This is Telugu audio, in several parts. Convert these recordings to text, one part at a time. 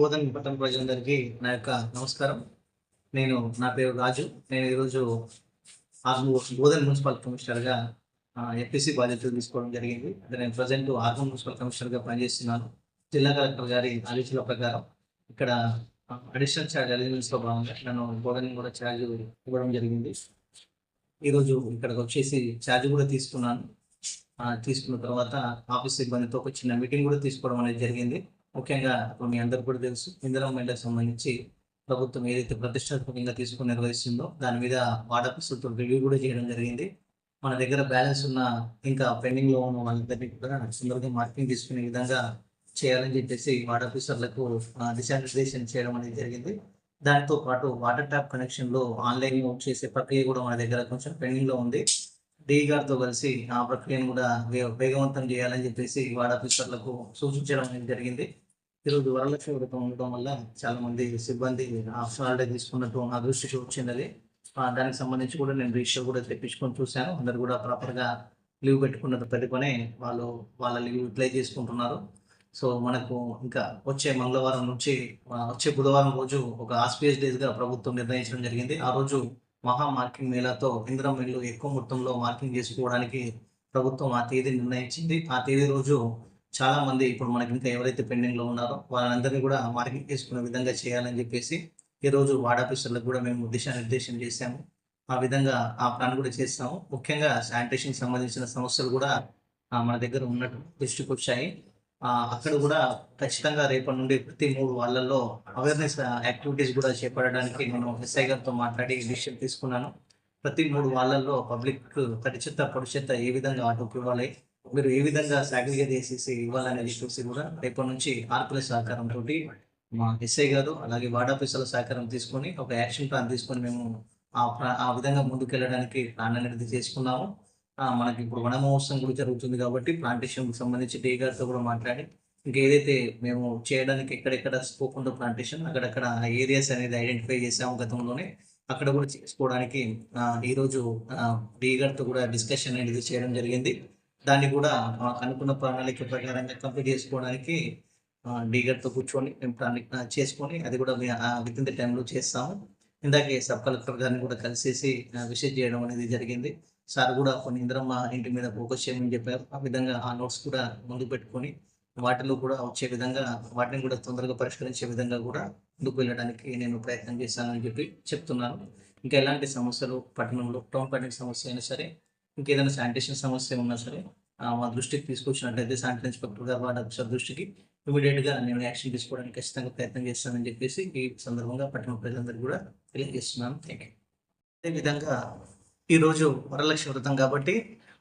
బోధన్ పట్టణ ప్రజలందరికీ నా యొక్క నమస్కారం. నా పేరు రాజు. నేను ఈరోజు బోధన్ మున్సిపల్ కమిషనర్‌గా ఎఫ్‌పిసి బాధ్యతలు తీసుకోవడం జరిగింది. అంటే నేను ప్రెజెంట్ ఆర్మూర్ మున్సిపల్ కమిషనర్‌గా పనిచేస్తున్నాను. జిల్లా కలెక్టర్ గారి ఆదేశాల ప్రకారం ఇక్కడ అడిషనల్ చార్జ్ అరేంజ్‌మెంట్స్‌లో భాగంగా నన్ను బోధన్ కూడా చార్జ్ ఇవ్వడం జరిగింది. ఈరోజు ఇక్కడికొచ్చేసి చార్జ్ కూడా తీసుకున్నాను. తీసుకున్న తర్వాత ఆఫీస్ సిబ్బందితో ఒక చిన్న మీటింగ్ కూడా తీసుకోవడం అనేది జరిగింది. ముఖ్యంగా ఇప్పుడు మీ అందరికీ కూడా తెలుసు, ఇందిరమ్మ ఇళ్ళకి సంబంధించి ప్రభుత్వం ఏదైతే ప్రతిష్టాత్మకంగా తీసుకొని నిర్వహిస్తుందో దాని మీద వార్డ్ ఆఫీసర్‌తో రివ్యూ కూడా చేయడం జరిగింది. మన దగ్గర బ్యాలెన్స్ ఉన్న ఇంకా పెండింగ్‌లో ఉన్న వాళ్ళందరినీ కూడా తొందరగా మార్కింగ్ తీసుకునే విధంగా చేయాలని చెప్పేసి వార్డ్ ఆఫీసర్‌లకు దిశానిర్దేశం చేయడం అనేది జరిగింది. దానితో పాటు వాటర్ ట్యాప్ కనెక్షన్‌లో ఆన్‌లైన్‌లో చేసే ప్రక్రియ కూడా మన దగ్గర కొంచెం పెండింగ్‌లో ఉంది. డీఈ గారితో కలిసి ఆ ప్రక్రియను కూడా వేగవంతం చేయాలని చెప్పేసి వార్డ్ ఆఫీసర్‌లకు సూచించడం అనేది జరిగింది. ఈరోజు వరలక్ష్మి వ్రతం ఉండడం వల్ల చాలా మంది సిబ్బంది హాలిడే తీసుకున్నట్టు నా దృష్టికి వచ్చింది. దానికి సంబంధించి కూడా నేను రిజిస్టర్ కూడా తెప్పించుకొని చూశాను. అందరూ కూడా ప్రాపర్‌గా లీవ్ పెట్టుకున్నట్టు పెట్టుకొని వాళ్ళ లీవ్ అప్లై చేసుకుంటున్నారు. సో, మనకు ఇంకా వచ్చే మంగళవారం నుంచి వచ్చే బుధవారం రోజు ఒక ఆస్పియస్ డేస్‌గా ప్రభుత్వం నిర్ణయించడం జరిగింది. ఆ రోజు మహా మార్కింగ్ మేళాతో ఇందిరమ్మ ఇల్లు ఎక్కువ మొత్తంలో మార్కింగ్ చేసుకోవడానికి ప్రభుత్వం ఆ తేదీ నిర్ణయించింది. ఆ తేదీ రోజు చాలామంది ఇప్పుడు మనకి ఇంకా ఎవరైతే పెండింగ్‌లో ఉన్నారో వాళ్ళందరినీ కూడా మార్కింగ్ చేసుకునే విధంగా చేయాలని చెప్పేసి ఈరోజు వార్డ్ ఆఫీసర్‌లకు కూడా మేము దిశానిర్దేశం చేశాము. ఆ విధంగా ఆ ప్లాన్ కూడా చేస్తాము. ముఖ్యంగా శానిటేషన్‌కి సంబంధించిన సమస్యలు కూడా మన దగ్గర ఉన్నట్టు దృష్టికొచ్చాయి. అక్కడ కూడా ఖచ్చితంగా రేపటి నుండి ప్రతి 3 వార్డులలో అవేర్‌నెస్ యాక్టివిటీస్ కూడా చేపట్టడానికి నేను ఎస్ఐ గారితో మాట్లాడి డెసిషన్ తీసుకున్నాను. ప్రతి 3 వార్డులలో పబ్లిక్ తడి చెత్త, పొడి చెత్త ఏ విధంగా ఆటోకివ్వాలి, మీరు ఏ విధంగా సాగ్రిగేట్ చేసేసి ఇవ్వాలనేది చూసి కూడా రేపటి నుంచి ఆర్‌పిల సహకారంతోటి మా ఎస్ఐ గారు అలాగే వార్డ్ ఆఫీసర్ల సహకారం తీసుకొని ఒక యాక్షన్ ప్లాన్ తీసుకొని మేము ఆ విధంగా ముందుకెళ్ళడానికి ప్లాన్ అనేది చేసుకున్నాము. మనకి ఇప్పుడు వన మహోత్సవం కూడా జరుగుతుంది కాబట్టి ప్లాంటేషన్‌కి సంబంధించి డీ గారితో కూడా మాట్లాడి ఇంకేదైతే మేము చేయడానికి ఎక్కడెక్కడ స్కోప్ ఉందో ప్లాంటేషన్ అక్కడక్కడ ఏరియాస్ అనేది ఐడెంటిఫై చేసాము గతంలోనే. అక్కడ కూడా చేసుకోవడానికి ఈరోజు డీ గారితో కూడా డిస్కషన్ అనేది చేయడం జరిగింది. దాన్ని కూడా అనుకున్న ప్రణాళిక ప్రకారంగా కంప్లీట్ చేసుకోవడానికి డీ గారితో కూర్చొని మేము చేసుకొని అది కూడా వితిన్ ది టైమ్‌లో చేస్తాము. ఇందాకే సబ్ కలెక్టర్ గారిని కూడా కలిసేసి విజిట్ చేయడం అనేది జరిగింది. సార్ కూడా కొన్ని ఇందిరమ్మ ఇంటి మీద ఫోకస్ చేయమని చెప్పారు. ఆ విధంగా ఆ నోట్స్ కూడా ముందు పెట్టుకొని వాటిలో కూడా వచ్చే విధంగా వాటిని కూడా తొందరగా పరిష్కరించే విధంగా కూడా ముందుకు వెళ్ళడానికి నేను ప్రయత్నం చేశానని చెప్పి చెప్తున్నాను. ఇంకా ఎలాంటి సమస్యలు పట్టణంలో టౌన్ ప్లానింగ్ సమస్య అయినా సరే, ఇంకేదైనా శానిటేషన్ సమస్య ఉన్నా సరే మా దృష్టికి తీసుకొచ్చినట్లయితే శానిటరీ ఇన్స్‌పెక్టర్ గారు వార్డ్ ఆఫీసర్ దృష్టికి ఇమ్మీడియేట్‌గా నేను యాక్షన్ తీసుకోవడానికి ఖచ్చితంగా ప్రయత్నం చేస్తానని చెప్పేసి ఈ సందర్భంగా పట్టణ ప్రజలందరికీ కూడా తెలియజేస్తున్నాను. Thank you. అదేవిధంగా ఈరోజు వరలక్ష్మి వ్రతం కాబట్టి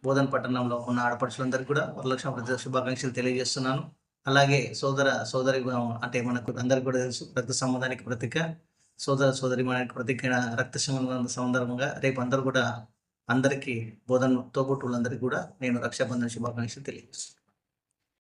బోధన్ పట్టణంలో ఉన్న ఆడపడుచులందరికీ కూడా వరలక్ష్మి వ్రత శుభాకాంక్షలు తెలియజేస్తున్నాను. అలాగే సోదరి అంటే మనకు అందరికీ కూడా తెలుసు రక్త సంబంధానికి ప్రతీక, సోదరీమణునికి ప్రతీక అయిన రక్త సంబంధం సందర్భంగా రేపు అందరూ కూడా అందరికీ బోధన్ తోబుట్టువులందరికీ కూడా నేను రక్షాబంధన్ శుభాకాంక్షలు తెలియజేస్తున్నాను.